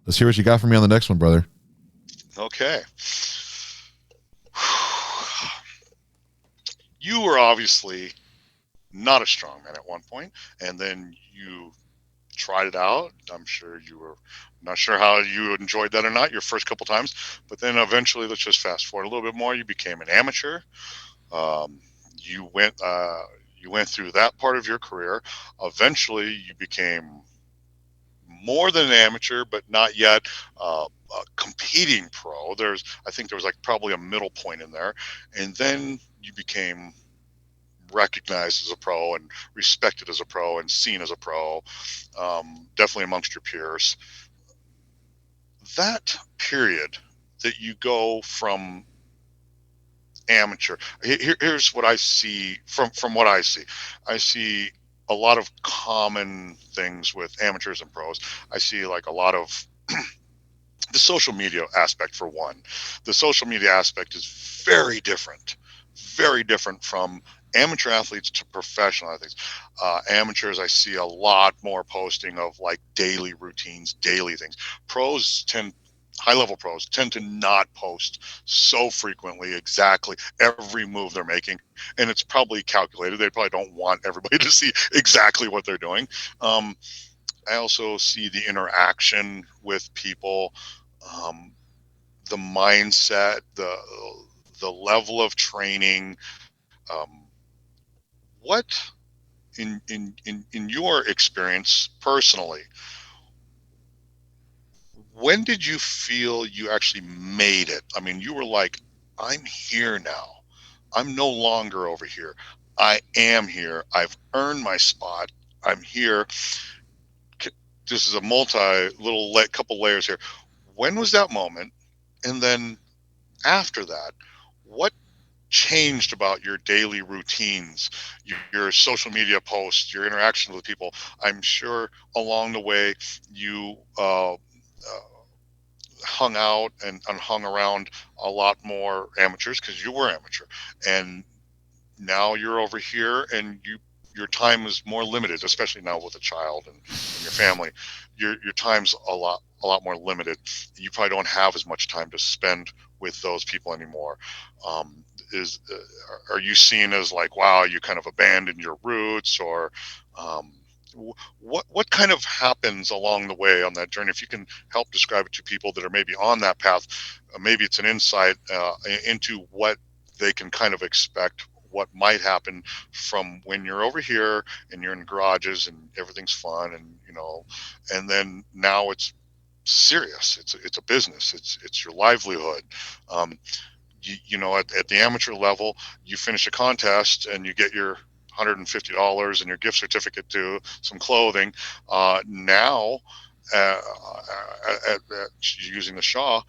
Let's hear what you got for me on the next one, brother. Okay. You were obviously not a strongman at one point, and then you tried it out. I'm sure you were not sure how you enjoyed that or not your first couple times, but then eventually, let's just fast forward a little bit more. You became an amateur. Um, you went you went through that part of your career. Eventually, you became more than an amateur, but not yet a competing pro. I think there was like probably a middle point in there, and then you became recognized as a pro and respected as a pro and seen as a pro, definitely amongst your peers. That period that you go from amateur, here's what I see from what I see. I see a lot of common things with amateurs and pros. I see like a lot of the social media aspect for one. The social media aspect is very different from amateur athletes to professional athletes. Amateurs, I see a lot more posting of like daily routines, daily things. Pros tend High level pros tend to not post so frequently exactly every move they're making, and it's probably calculated. They probably don't want everybody to see exactly what they're doing. um, I also see the interaction with people, um, the mindset, the level of training. What in your experience personally, when did you feel you actually made it? I mean, you were like, I'm here now. I'm no longer over here. I am here. I've earned my spot. I'm here. This is a couple layers here. When was that moment? And then after that, what changed about your daily routines, your social media posts, your interaction with people? I'm sure along the way you hung out and hung around a lot more amateurs because you were amateur, and now you're over here and your time is more limited, especially now with a child and your family. Your time's a lot more limited. You probably don't have as much time to spend with those people anymore. Um, is Are you seen as like, wow, you kind of abandoned your roots, or um, what kind of happens along the way on that journey? If you can help describe it to people that are maybe on that path, maybe it's an insight into what they can kind of expect, what might happen from when you're over here and you're in garages and everything's fun, and and then now it's serious. It's a business. It's your livelihood. Um, at the amateur level, you finish a contest and you get your $150 and your gift certificate to some clothing. Now, uh, using the Shaw,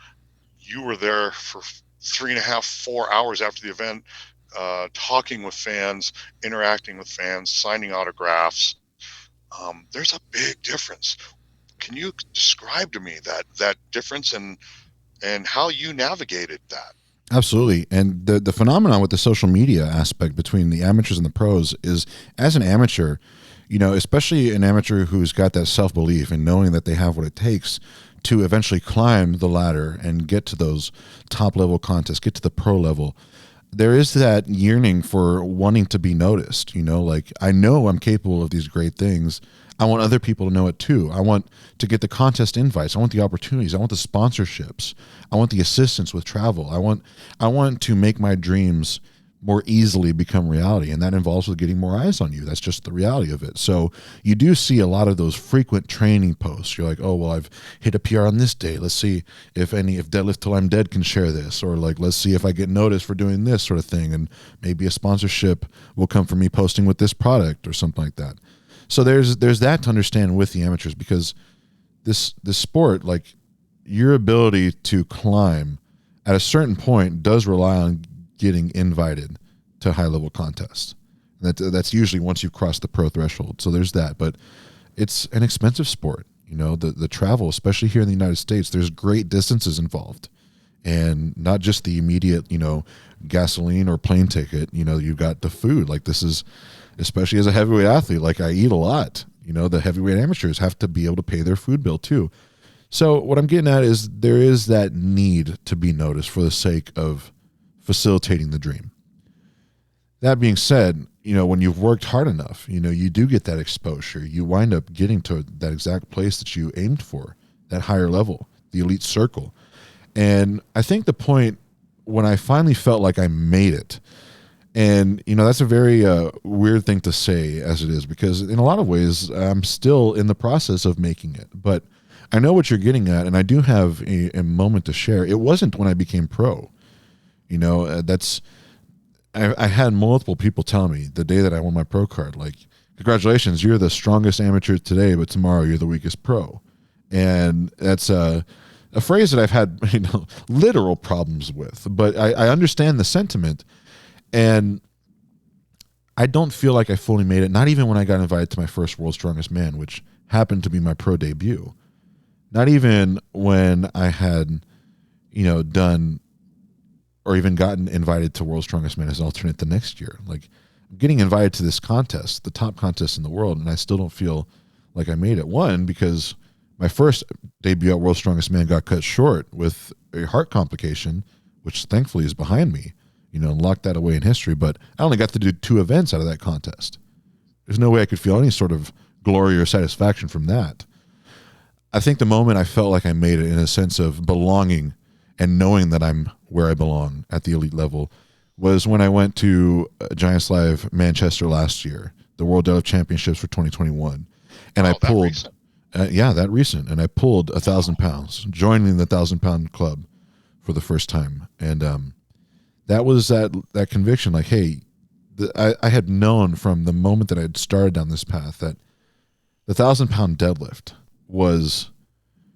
you were there for 3.5, 4 hours after the event, talking with fans, interacting with fans, signing autographs. There's a big difference. Can you describe to me that difference and how you navigated that? Absolutely. And the phenomenon with the social media aspect between the amateurs and the pros is, as an amateur, especially an amateur who's got that self belief and knowing that they have what it takes to eventually climb the ladder and get to those top level contests, get to the pro level. There is that yearning for wanting to be noticed. Like, I know I'm capable of these great things. I want other people to know it too. I want to get the contest invites. I want the opportunities. I want the sponsorships. I want the assistance with travel. I want to make my dreams more easily become reality, and that involves with getting more eyes on you. That's just the reality of it. So you do see a lot of those frequent training posts. You're like, oh well, I've hit a PR on this day. Let's see if Deadlift Till I'm Dead can share this, or like, let's see if I get noticed for doing this sort of thing, and maybe a sponsorship will come from me posting with this product or something like that. So there's that to understand with the amateurs, because this sport, like, your ability to climb at a certain point does rely on getting invited to high level contests. That's usually once you've crossed the pro threshold. So there's that, but it's an expensive sport. The travel, especially here in the United States, there's great distances involved, and not just the immediate gasoline or plane ticket. You've got the food. Like, this is, especially as a heavyweight athlete, like, I eat a lot. The heavyweight amateurs have to be able to pay their food bill too. So what I'm getting at is there is that need to be noticed for the sake of facilitating the dream. That being said, when you've worked hard enough, you do get that exposure. You wind up getting to that exact place that you aimed for, that higher level, the elite circle. And I think the point when I finally felt like I made it, and that's a very weird thing to say as it is, because in a lot of ways I'm still in the process of making it. But I know what you're getting at, and I do have a moment to share. It wasn't when I became pro. I had multiple people tell me the day that I won my pro card, like, congratulations, you're the strongest amateur today, but tomorrow you're the weakest pro. And that's a phrase that I've had literal problems with, but I understand the sentiment. And I don't feel like I fully made it, not even when I got invited to my first World's Strongest Man, which happened to be my pro debut. Not even when I had, done or even gotten invited to World's Strongest Man as an alternate the next year. Like, I'm getting invited to this contest, the top contest in the world, and I still don't feel like I made it. One, because my first debut at World's Strongest Man got cut short with a heart complication, which thankfully is behind me, and locked that away in history. But I only got to do 2 events out of that contest. There's no way I could feel any sort of glory or satisfaction from that. I think the moment I felt like I made it in a sense of belonging and knowing that I'm where I belong at the elite level was when I went to Giants Live Manchester last year, the World Deadlift Championships for 2021. And I pulled, that recent. And I pulled 1,000 pounds, joining the 1,000-pound club for the first time. And that was that conviction, like, hey, I had known from the moment that I had started down this path that the 1,000-pound deadlift was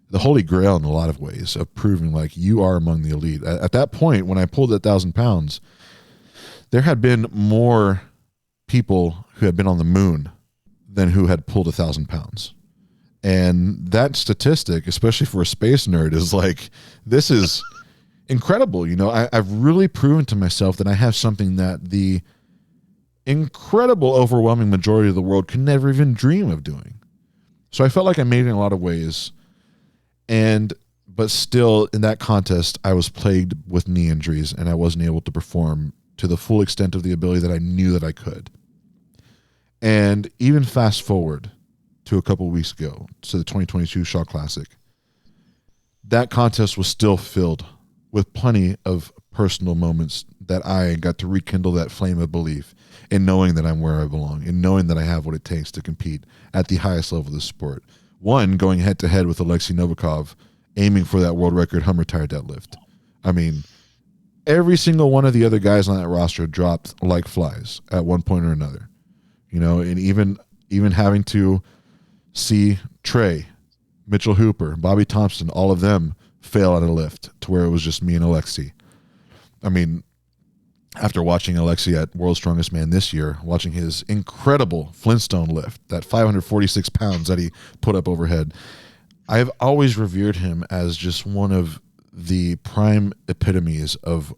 the holy grail in a lot of ways of proving like you are among the elite. At that point, when I pulled 1,000 pounds, there had been more people who had been on the moon than who had pulled 1,000 pounds. And that statistic, especially for a space nerd, is like, this is incredible. I've really proven to myself that I have something that the incredible, overwhelming majority of the world could never even dream of doing. So I felt like I made it in a lot of ways. But still, in that contest, I was plagued with knee injuries, and I wasn't able to perform to the full extent of the ability that I knew that I could. And even fast forward to a couple of weeks ago, to the 2022 Shaw Classic, that contest was still filled with plenty of personal moments that I got to rekindle that flame of belief in knowing that I'm where I belong, in knowing that I have what it takes to compete at the highest level of the sport. One, going head-to-head with Alexei Novikov, aiming for that world record Hummer tire deadlift. I mean, every single one of the other guys on that roster dropped like flies at one point or another. And even having to see Trey, Mitchell Hooper, Bobby Thompson, all of them fail at a lift to where it was just me and Alexei. I mean, after watching Alexei at World's Strongest Man this year, watching his incredible Flintstone lift, that 546 pounds that he put up overhead, I've always revered him as just one of the prime epitomes of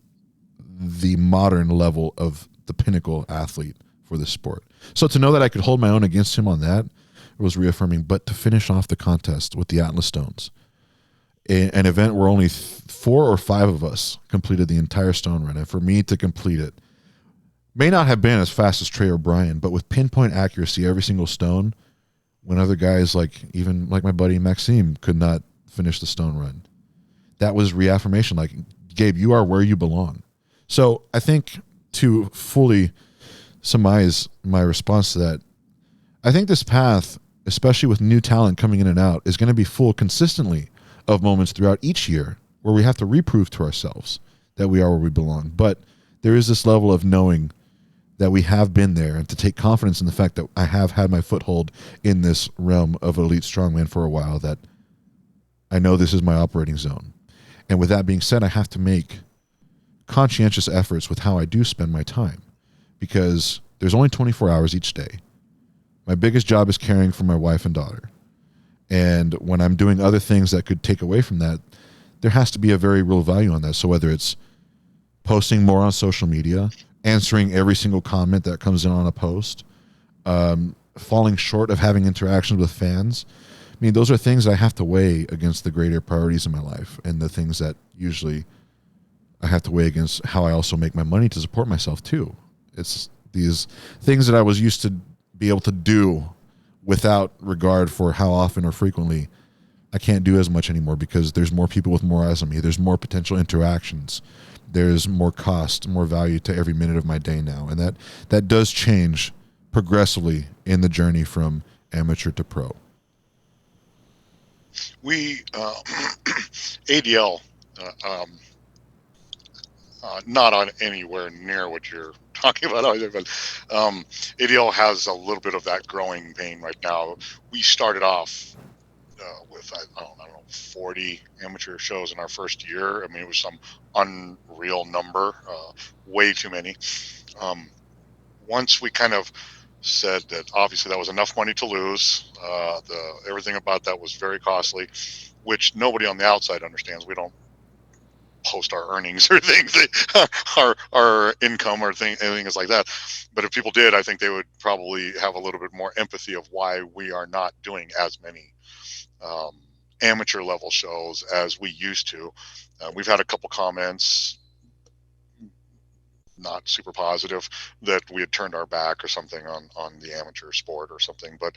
the modern level of the pinnacle athlete for this sport. So to know that I could hold my own against him on that was reaffirming. But to finish off the contest with the Atlas Stones, an event where only 4 or 5 of us completed the entire stone run. And for me to complete it may not have been as fast as Trey O'Brien, but with pinpoint accuracy, every single stone, when other guys even my buddy Maxime could not finish the stone run. That was reaffirmation. Like, Gabe, you are where you belong. So I think to fully surmise my response to that, I think this path, especially with new talent coming in and out, is going to be full consistently of moments throughout each year where we have to reprove to ourselves that we are where we belong. But there is this level of knowing that we have been there, and to take confidence in the fact that I have had my foothold in this realm of elite strongman for a while, that I know this is my operating zone. And with that being said, I have to make conscientious efforts with how I do spend my time, because there's only 24 hours each day. My biggest job is caring for my wife and daughter. And when I'm doing other things that could take away from that, there has to be a very real value on that. So whether it's posting more on social media, answering every single comment that comes in on a post, falling short of having interactions with fans, mean, those are things I have to weigh against the greater priorities in my life, and the things that usually I have to weigh against how I also make my money to support myself too. It's these things that I was used to be able to do without regard for how often or frequently. I can't do as much anymore because there's more people with more eyes on me. There's more potential interactions. There's more cost, more value to every minute of my day now. And that does change progressively in the journey from amateur to pro. We ADL, not on anywhere near what you're talking about either, but ADL has a little bit of that growing pain right now. We started off with I don't know 40 amateur shows in our first year. I mean, it was some unreal number, way too many. Um, Once we kind of said that obviously that was enough money to lose, everything about that was very costly, which nobody on the outside understands. We don't post our earnings or things, our income or anything is like that. But if people did, I think they would probably have a little bit more empathy of why we are not doing as many um, amateur level shows as we used to. We've had a couple comments, not super positive, that we had turned our back or something on the amateur sport or something. But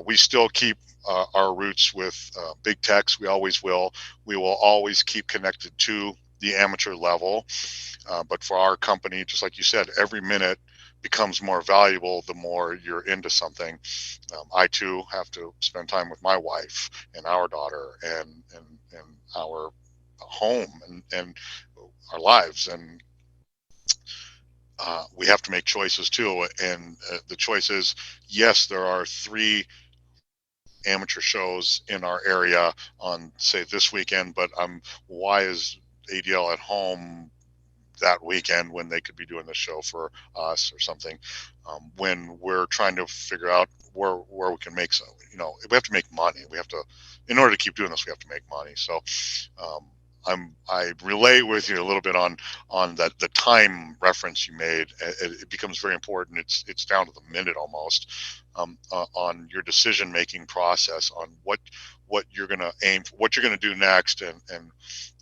we still keep our roots with big techs. We always will. We will always keep connected to the amateur level. But for our company, just like you said, every minute becomes more valuable the more you're into something. I too have to spend time with my wife and our daughter and our home and our lives, and we have to make choices too. And the choice is, yes, there are 3 amateur shows in our area on, say, this weekend, but why is ADL at home that weekend when they could be doing the show for us or something? When we're trying to figure out where we can make some, we have to make money. We have to, in order to keep doing this, we have to make money. So um, I relate with you a little bit on that the time reference you made. It becomes very important. It's down to the minute almost, on your decision making process on what you're going to aim for, what you're going to do next, and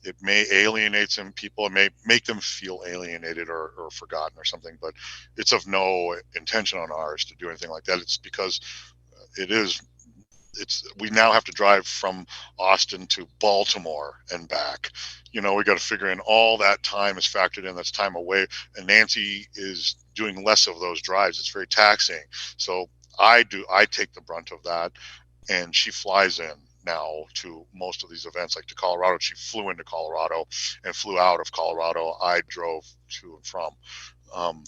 it may alienate some people. It may make them feel alienated or forgotten or something, but it's of no intention on ours to do anything like that. It's because it is we now have to drive from Austin to Baltimore and back. We got to figure in all that time is factored in. That's time away, and Nancy is doing less of those drives. It's very taxing. So I take the brunt of that, and she flies in now to most of these events, like to Colorado. She flew into Colorado and flew out of Colorado. I drove to and from. Um,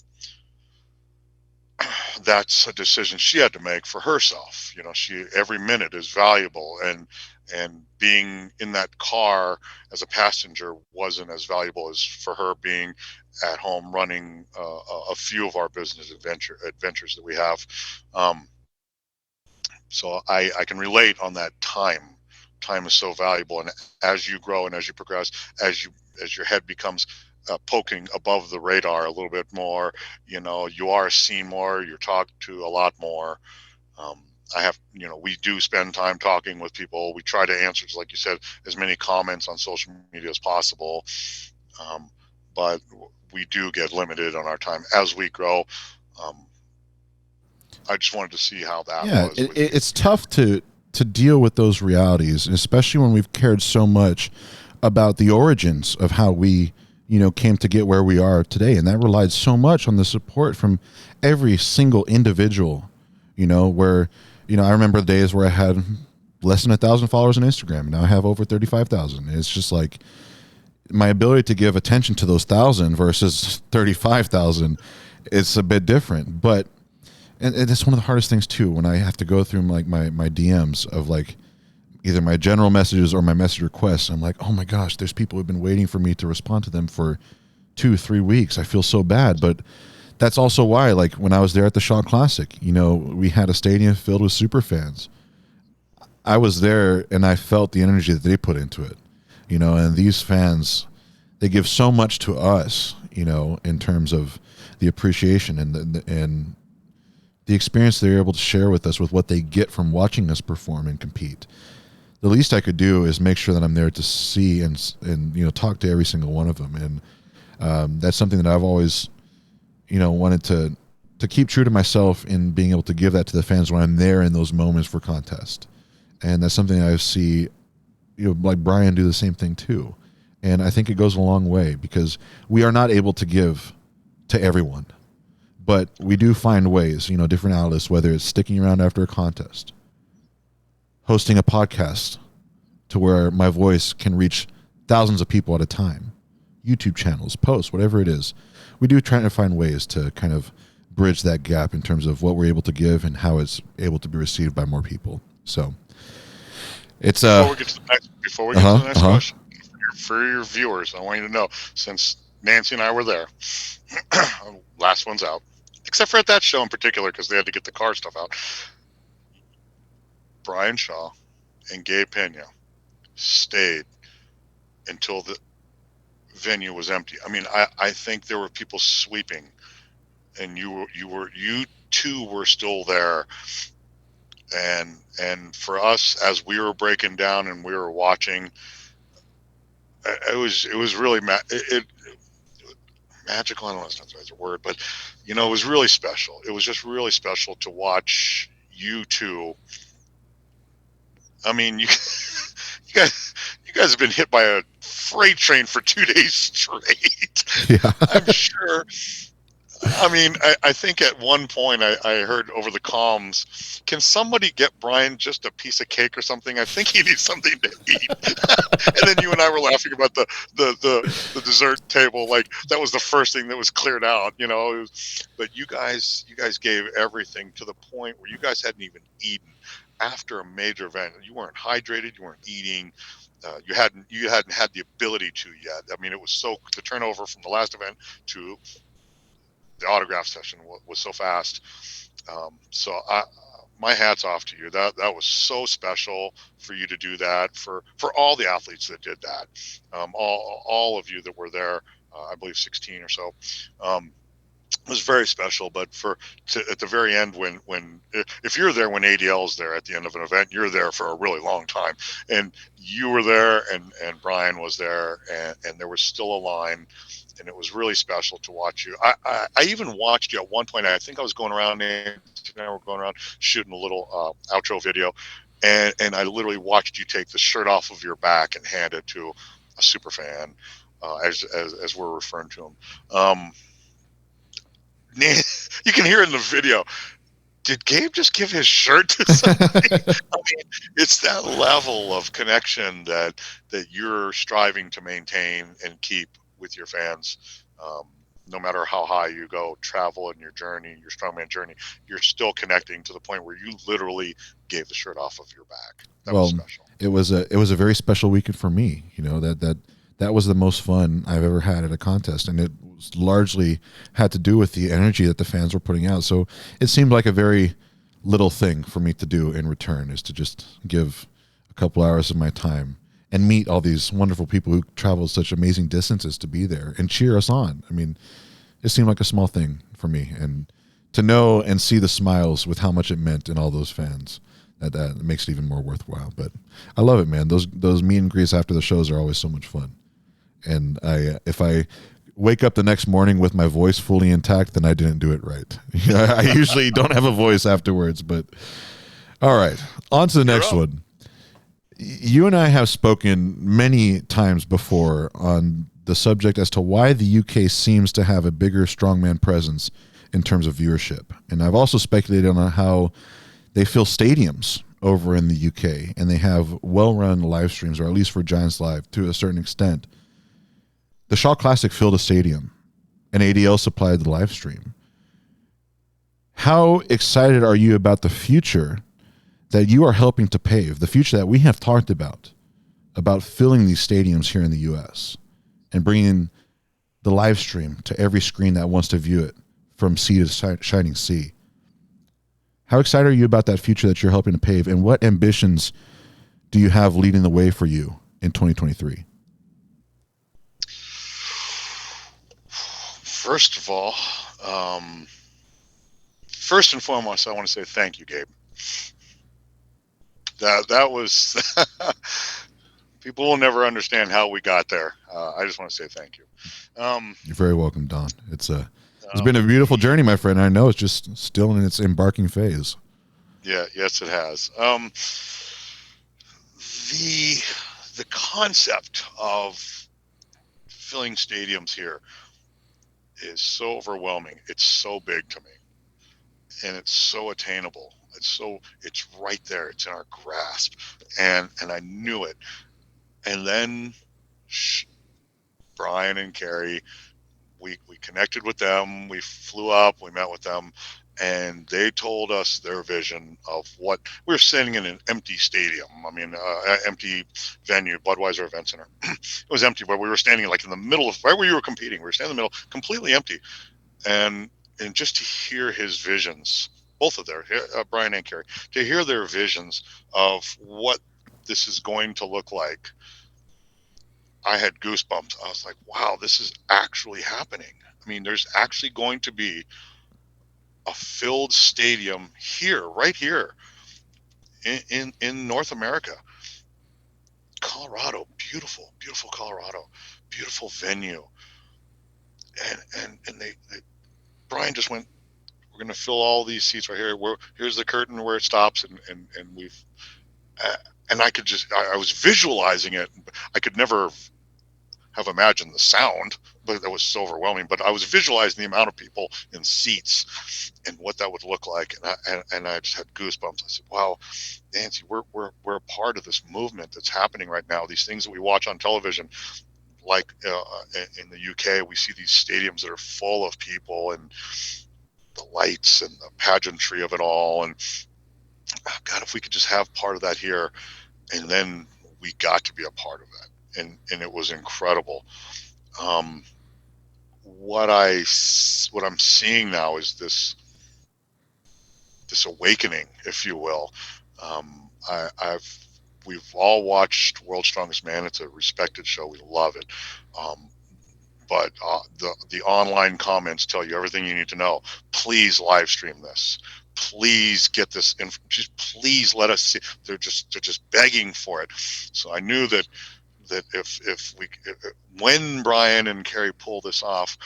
that's a decision she had to make for herself. She every minute is valuable, and being in that car as a passenger wasn't as valuable as for her being at home running a few of our business adventures that we have. Um, so I can relate on that time. Time is so valuable, and as you grow and as you progress, as your head becomes poking above the radar a little bit more, you are seen more, you're talked to a lot more. Um, we do spend time talking with people. We try to answer, just like you said, as many comments on social media as possible. Um, but we do get limited on our time as we grow. Um, I just wanted to see how that Yeah, was with you. it's tough to deal with those realities, especially when we've cared so much about the origins of how we came to get where we are today, and that relied so much on the support from every single individual. Where I remember the days where I had less than 1,000 followers on Instagram. Now I have over 35,000. It's just like my ability to give attention to those 1,000 versus 35,000. It's a bit different, but and it's one of the hardest things too when I have to go through like my DMs of like either my general messages or my message requests. I'm like, oh my gosh, there's people who've been waiting for me to respond to them for 2-3 weeks. I feel so bad, but that's also why, like when I was there at the Shaw Classic, we had a stadium filled with super fans. I was there and I felt the energy that they put into it, and these fans, they give so much to us, in terms of the appreciation and the the experience they're able to share with us with what they get from watching us perform and compete. The least I could do is make sure that I'm there to see and talk to every single one of them. And that's something that I've always, wanted to keep true to myself in being able to give that to the fans when I'm there in those moments for contest. And that's something I see, like Brian do the same thing too. And I think it goes a long way because we are not able to give to everyone, but we do find ways, different outlets, whether it's sticking around after a contest, hosting a podcast to where my voice can reach thousands of people at a time, YouTube channels, posts, whatever it is. We do try to find ways to kind of bridge that gap in terms of what we're able to give and how it's able to be received by more people. So it's before we get to the next question, for your viewers, I want you to know, since Nancy and I were there, last one's out, except for at that show in particular because they had to get the car stuff out. Brian Shaw and Gabe Pena stayed until the venue was empty. I mean, I think there were people sweeping, and you two were still there. And for us, as we were breaking down and we were watching, it was really magical. I don't know if that's the word, but it was really special. It was just really special to watch you two. I mean, you guys have been hit by a freight train for 2 days straight. Yeah. I'm sure. I mean, I think at one point I heard over the comms, can somebody get Brian just a piece of cake or something? I think he needs something to eat. And then you and I were laughing about the dessert table. Like that was the first thing that was cleared out, but you guys gave everything to the point where you guys hadn't even eaten after a major event. You weren't hydrated. You weren't eating. You hadn't had the ability to yet. I mean, it was the turnover from the last event to the autograph session was so fast. So my hat's off to you. That was so special for you to do that, for all the athletes that did that, all of you that were there, I believe 16 or so. It was very special, but at the very end, when if you're there when ADL is there at the end of an event, you're there for a really long time, and you were there, and Brian was there, and there was still a line, and it was really special to watch you. I even watched you at one point. I think I was going around, and we're going around shooting a little outro video, and I literally watched you take the shirt off of your back and hand it to a super fan, as we're referring to him. You can hear it in the video. Did Gabe just give his shirt to somebody? I mean, it's that level of connection that you're striving to maintain and keep with your fans. No matter how high you go, travel in your journey, your strongman journey, you're still connecting to the point where you literally gave the shirt off of your back. That was special. It was a very special weekend for me. That was the most fun I've ever had at a contest, and it was largely had to do with the energy that the fans were putting out. So it seemed like a very little thing for me to do in return, is to just give a couple hours of my time and meet all these wonderful people who traveled such amazing distances to be there and cheer us on. I mean, it seemed like a small thing for me, and to know and see the smiles with how much it meant in all those fans, that makes it even more worthwhile. But I love it, man. Those meet and greets after the shows are always so much fun. And if I wake up the next morning with my voice fully intact, then I didn't do it right. I usually don't have a voice afterwards, but all right, on to the next one. You and I have spoken many times before on the subject as to why the UK seems to have a bigger strongman presence in terms of viewership. And I've also speculated on how they fill stadiums over in the UK, and they have well-run live streams, or at least for Giants Live to a certain extent. The Shaw Classic filled a stadium, and ADL supplied the live stream. How excited are you about the future that you are helping to pave, the future that we have talked about filling these stadiums here in the U.S. and bringing the live stream to every screen that wants to view it from sea to shining sea? How excited are you about that future that you're helping to pave, and what ambitions do you have leading the way for you in 2023? First of all, First and foremost, I want to say thank you, Gabe. That was people will never understand how we got there. I just want to say thank you. Um, You're very welcome, Don. It's been um, a beautiful journey, my friend. I know it's just still in its embarking phase. yeah, yes, it has. The the concept of filling stadiums here is so overwhelming. It's so big to me, and it's so attainable. It's right there. It's in our grasp, and I knew it. And then sh- Brian and Carrie, we connected with them. We flew up. We met with them, and they told us their vision of what we were sitting in an empty stadium. I mean, empty venue, Budweiser Event Center. It was empty, but we were standing like in the middle of right where you were competing. We were standing in the middle, completely empty, and just to hear his visions, both of their Brian and Carrie, to hear their visions of what this is going to look like. I had goosebumps. I was like, wow, this is actually happening. I mean, there's actually going to be a filled stadium here, right here in North America. Colorado, beautiful, beautiful Colorado, beautiful venue. And they Brian just went, we're going to fill all these seats right here. Here's the curtain where it stops. And we've, uh, and I could just, I was visualizing it. I could never have imagined the sound, but that was so overwhelming. But I was visualizing the amount of people in seats and what that would look like, and I just had goosebumps. I said, "Wow, Nancy, we're a part of this movement that's happening right now. These things that we watch on television, like in the UK, we see these stadiums that are full of people and the lights and the pageantry of it all. And God, if we could just have part of that here, and then we got to be a part of that, and it was incredible." Um, what I'm seeing now is this awakening, if you will. I've We've all watched World's Strongest Man. It's a respected show. We love it. Um, but the online comments tell you everything you need to know. Please live stream this. Please get this. Just please let us see. They're just begging for it. So I knew that if we when Brian and Carrie pull this off,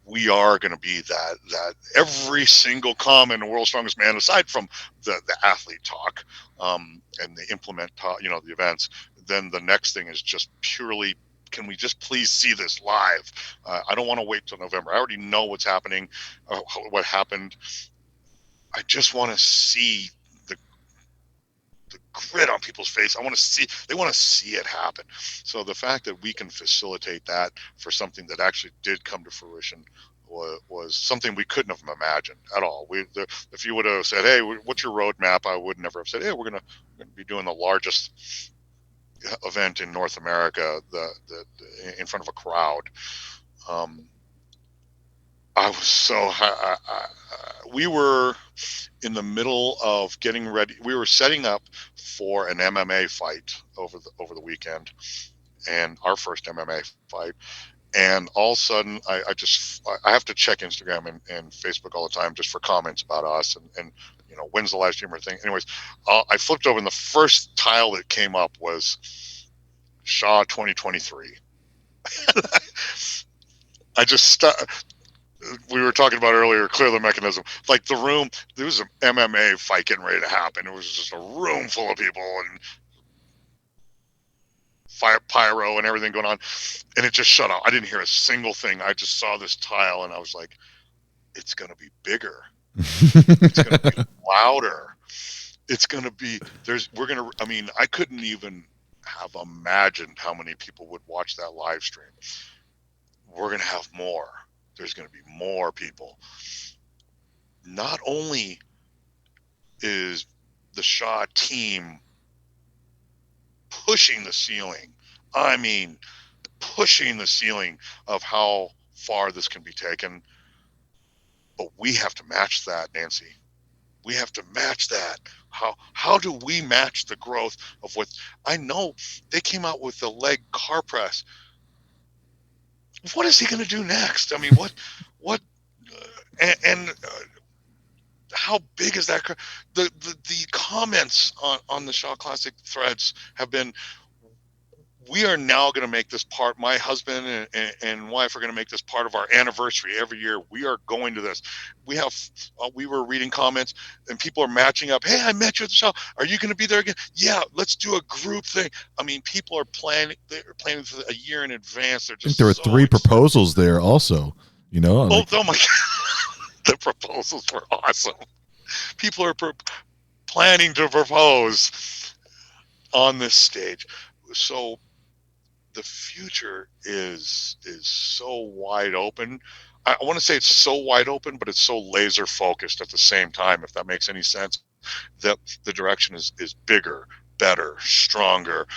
we are going to be that every single comment in World's Strongest Man, aside from the athlete talk, and the implement the events. Then the next thing is just purely, can we just please see this live? I don't want to wait till November. I already know what's happening, what happened. I just want to see the the grit on people's face. I want to see, they want to see it happen. So the fact that we can facilitate that for something that actually did come to fruition was something we couldn't have imagined at all. If you would have said, "Hey, what's your roadmap?" I would never have said, "Hey, we're gonna be doing the largest event in North America, in front of a crowd." Um, I was so we were in the middle of getting ready. We were setting up for an MMA fight over the weekend, and our first MMA fight. And all of a sudden, I have to check Instagram and Facebook all the time just for comments about us and when's the live streamer thing. Anyways, I flipped over and the first tile that came up was Shaw 2023. I just we were talking about earlier, clear the mechanism. Like the room, there was an MMA fight getting ready to happen. It was just a room full of people and fire, pyro, and everything going on, and it just shut off. I didn't hear a single thing. I just saw this tile, and I was like, "It's gonna be bigger. It's gonna be louder. It's gonna be there's. We're gonna. I mean, I couldn't even have imagined how many people would watch that live stream. We're gonna have more. There's gonna be more people. Not only is the Shaw team pushing the ceiling. I mean, pushing the ceiling of how far this can be taken. But we have to match that, Nancy. We have to match that. How do we match the growth of what I know? They came out with the leg car press. What is he going to do next? I mean, what, and how big is that? The comments on the Shaw Classic threads have been, we are now going to make this part. My husband and wife are going to make this part of our anniversary every year. We are going to this. We have. We were reading comments, and people are matching up. Hey, I met you at the show. Are you going to be there again? Yeah, let's do a group thing. I mean, people are planning. They're planning for a year in advance. They're I think there were just so three excited. proposals there also. You know, Oh my God, the proposals were awesome. People are planning to propose on this stage. So the future is so wide open. I want to say it's so wide open, but it's so laser focused at the same time. If that makes any sense, that the direction is bigger, better, stronger,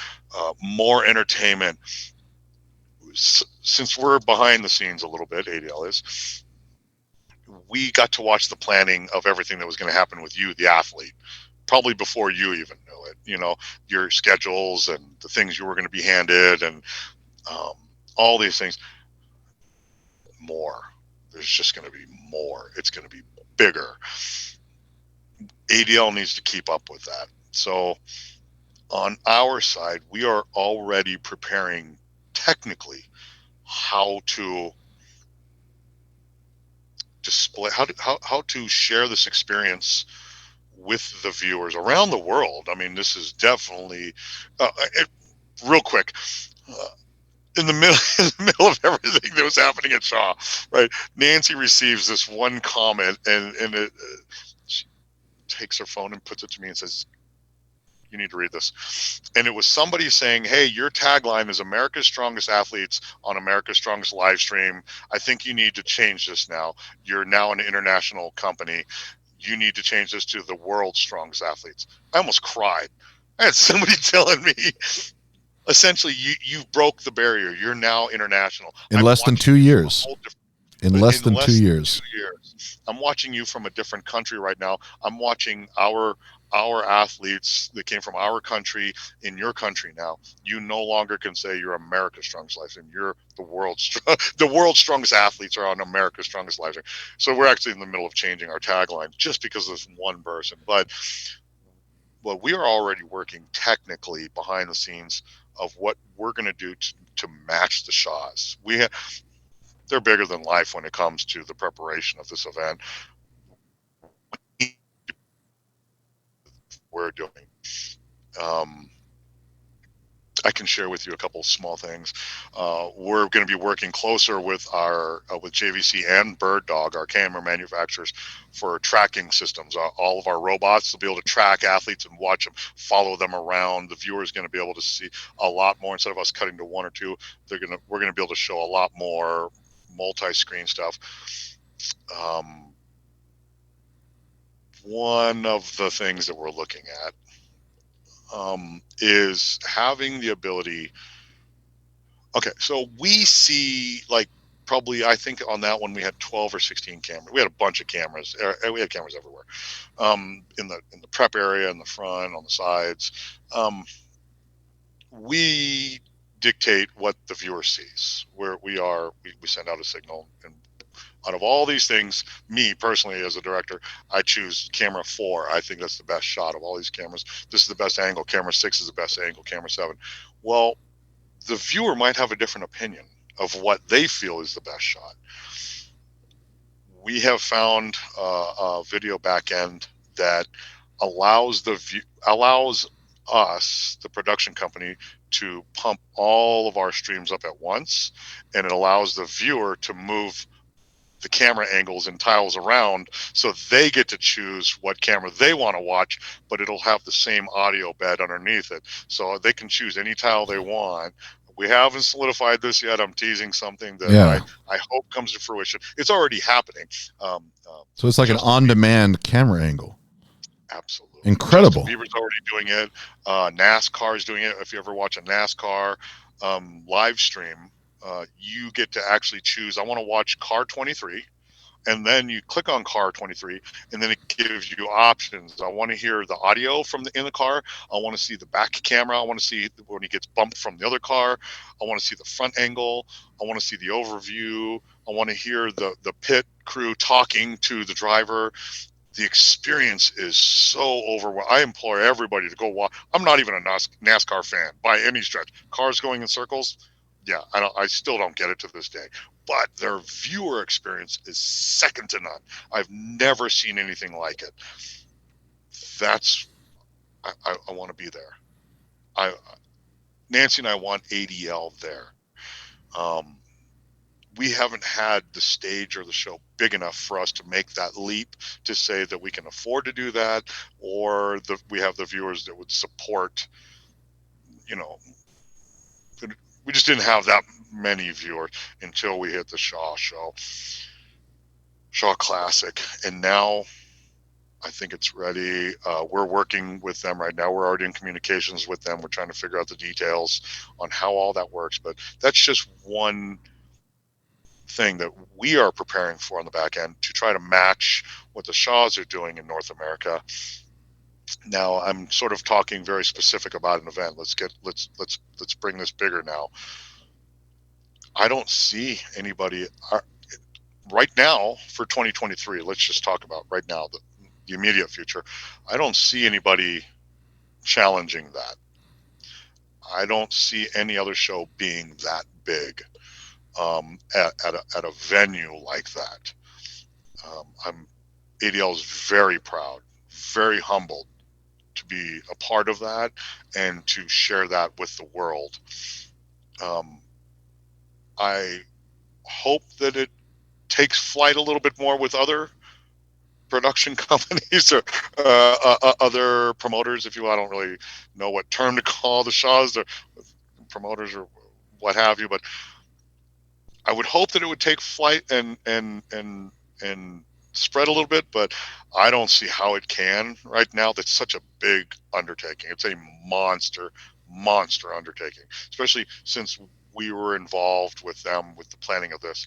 more entertainment. Since we're behind the scenes a little bit, ADL is. We got to watch the planning of everything that was going to happen with you, the athlete, probably before you even knew it. Your schedules and the things you were going to be handed, and um, all these things. More. There's just going to be more. It's going to be bigger. ADL needs to keep up with that. So on our side, we are already preparing technically how to display, how to share this experience with the viewers around the world. I mean, this is definitely it, real quick. Uh, in the middle, in the middle of everything that was happening at Shaw, right? Nancy receives this one comment, and she takes her phone and puts it to me and says, "You need to read this." And it was somebody saying, "Hey, your tagline is America's Strongest Athletes on America's Strongest Live Stream. I think you need to change this now. You're now an international company. You need to change this to the world's strongest athletes." I almost cried. I had somebody telling me, essentially, you broke the barrier. You're now international. in I'm less than watching two you from a years. whole different, In but less in than two less than years. 2 years. I'm watching you from a different country right now. I'm watching our athletes that came from our country in your country now. You no longer can say you're America's strongest life, and you're the world's the world's strongest athletes are on America's strongest life. So we're actually in the middle of changing our tagline just because of this one person. But we are already working technically behind the scenes of what we're going to do to match the Shaws. They're bigger than life when it comes to the preparation of this event. We're doing. Um, I can share with you a couple small things. We're going to be working closer with our with JVC and Bird Dog, our camera manufacturers, for tracking systems. All of our robots will be able to track athletes and watch them, follow them around. The viewer is going to be able to see a lot more instead of us cutting to one or two. We're going to be able to show a lot more multi-screen stuff. Um, One of the things that we're looking at is having the ability. Okay, so we see like probably I think on that one we had 12 or 16 cameras. We had a bunch of cameras. We had cameras everywhere, in the prep area, in the front, on the sides. Um, we dictate what the viewer sees. Where we are, we send out a signal, and out of all these things, me personally as a director, I choose camera 4. I think that's the best shot of all these cameras. This is the best angle. Camera 6 is the best angle. Camera 7. Well, the viewer might have a different opinion of what they feel is the best shot. We have found a video backend that allows us, the production company, to pump all of our streams up at once, and it allows the viewer to move the camera angles and tiles around so they get to choose what camera they want to watch, but it'll have the same audio bed underneath it. So they can choose any tile they want. We haven't solidified this yet. I'm teasing something that Yeah. I hope comes to fruition. It's already happening. So it's like an Justin on Bieber, demand camera angle. absolutely. Justin Incredible. Bieber's already doing it. NASCAR is doing it. If you ever watch a NASCAR live stream, you get to actually choose. I want to watch car 23, and then you click on car 23, and then it gives you options. I want to hear the audio from in the car. I want to see the back camera. I want to see when he gets bumped from the other car. I want to see the front angle. I want to see the overview. I want to hear the pit crew talking to the driver. The experience is so overwhelming. I implore everybody to go watch. I'm not even a NASCAR fan by any stretch. Cars going in circles, yeah, I don't. I still don't get it to this day. But their viewer experience is second to none. I've never seen anything like it. That's I want to be there. I Nancy and I want ADL there. Um, we haven't had the stage or the show big enough for us to make that leap to say that we can afford to do that, or we have the viewers that would support. You know, we just didn't have that many viewers until we hit the Shaw Classic, and now I think it's ready. We're working with them right now. We're already in communications with them. We're trying to figure out the details on how all that works. But that's just one thing that we are preparing for on the back end to try to match what the Shaws are doing in North America. Now I'm sort of talking very specific about an event. Let's bring this bigger now. I don't see anybody right now for 2023. Let's just talk about right now the immediate future. I don't see anybody challenging that. I don't see any other show being that big at a venue like that. I'm ADL is very proud, very humbled to be a part of that and to share that with the world. Um, I hope that it takes flight a little bit more with other production companies or other promoters, if you will. I don't really know what term to call the Shaws or promoters or what have you, but I would hope that it would take flight and spread a little bit, but I don't see how it can right now. That's such a big undertaking. It's a monster undertaking, especially since we were involved with them with the planning of this.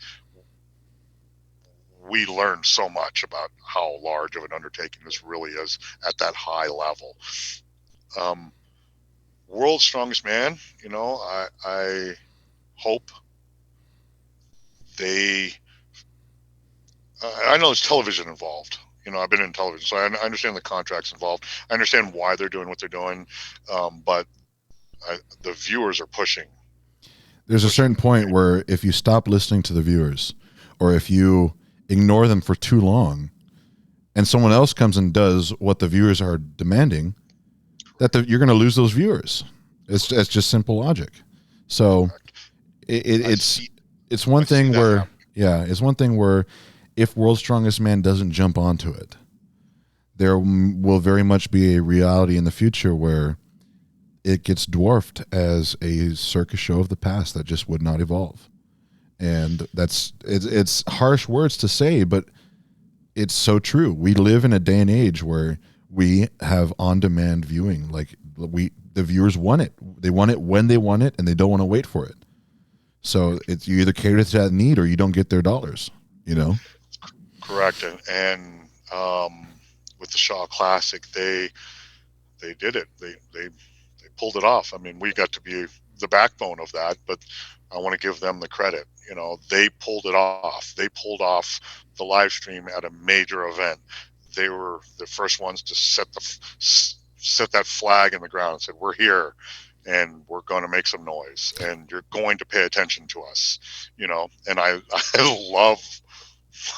We learned so much about how large of an undertaking this really is at that high level. Um, World's Strongest Man, I hope they I know there's television involved. I've been in television, so I understand the contracts involved. I understand why they're doing what they're doing, but the viewers are There's a certain pushing. point where if you stop listening to the viewers, or if you ignore them for too long, and someone else comes and does what the viewers are demanding, you're going to lose those viewers. It's just simple logic. So Correct. I it's see. it's one I see thing that where, happen. yeah, it's one thing where if World's Strongest Man doesn't jump onto it, there will very much be a reality in the future where it gets dwarfed as a circus show of the past that just would not evolve. And it's harsh words to say, but it's so true. We live in a day and age where we have on-demand viewing. Like the viewers want it. They want it when they want it, and they don't want to wait for it. So it's you either cater to that need or you don't get their dollars. You know. Correct. And with the Shaw Classic, they did it. They pulled it off. I mean, we got to be the backbone of that, but I want to give them the credit. They pulled it off. They pulled off the live stream at a major event. They were the first ones to set that flag in the ground and said, "We're here, and we're going to make some noise, and you're going to pay attention to us." And I love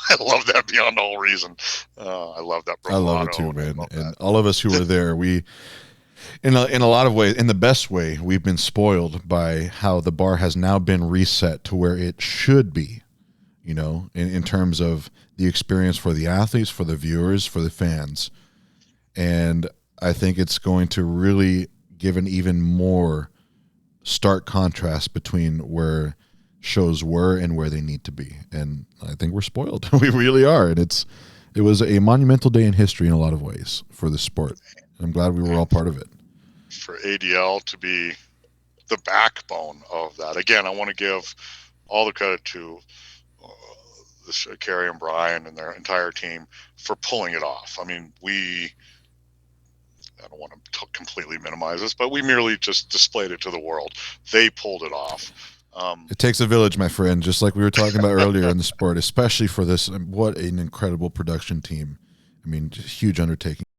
I love that beyond all reason. I love that I love it bravado, too, and I man. love And that. all of us who were there, we in a lot of ways, in the best way, we've been spoiled by how the bar has now been reset to where it should be. In terms of the experience for the athletes, for the viewers, for the fans. And I think it's going to really give an even more stark contrast between where shows were and where they need to be. And I think we're spoiled. We really are. And it was a monumental day in history in a lot of ways for the sport. I'm glad we were all And part of it. for ADL to be the backbone of that. Again, I want to give all the credit to uh, Kerry and Brian and their entire team for pulling it off. I mean, I don't want to completely minimize this, but we merely just displayed it to the world. They pulled it off. It takes a village, my friend, just like we were talking about earlier in the sport, especially for this. What an incredible production team I mean, just huge undertaking.